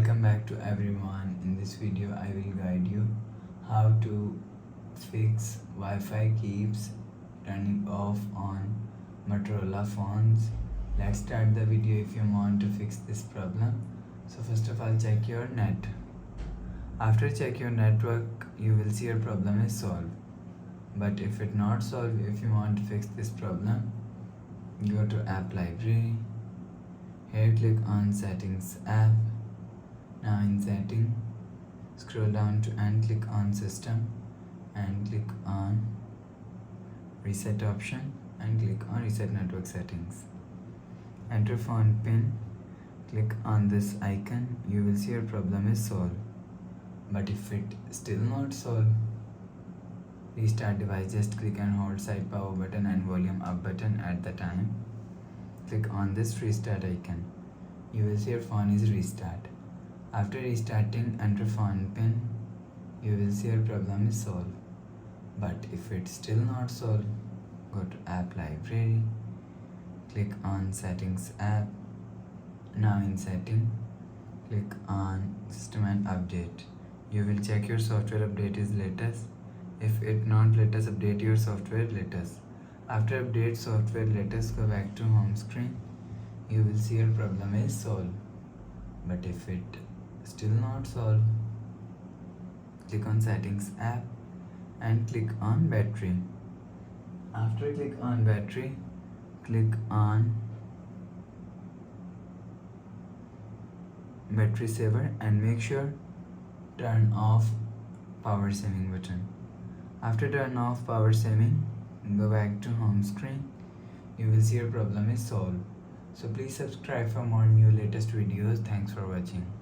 Welcome back to everyone. In this video I will guide you how to fix Wi-Fi keeps turning off on Motorola phones. Let's start the video if you want to fix this problem. So first of all, check your net. After check your network, you will see your problem is solved. But if it not solved, if you want to fix this problem, go to app library. Here click on settings app. Now in setting, scroll down to and click on system and click on reset option and click on reset network settings. Enter phone pin, click on this icon, you will see your problem is solved. But if it still not solved, restart device. Just click and hold side power button and volume up button at the time. Click on this restart icon. You will see your phone is restart. After restarting, enter phone pin. You will see your problem is solved. But if it's still not solved, go to app library. Click on settings app. Now in setting, click on system and update. You will check your software update is latest. If it not latest, update your software latest. After update software latest, go back to home screen. You will see your problem is solved. But if it still not solved, click on settings app and click on battery. After click on battery, click on battery saver and make sure turn off power saving button. After turn off power saving, go back to home screen. You will see your problem is solved. So please subscribe for more new latest videos. Thanks for watching.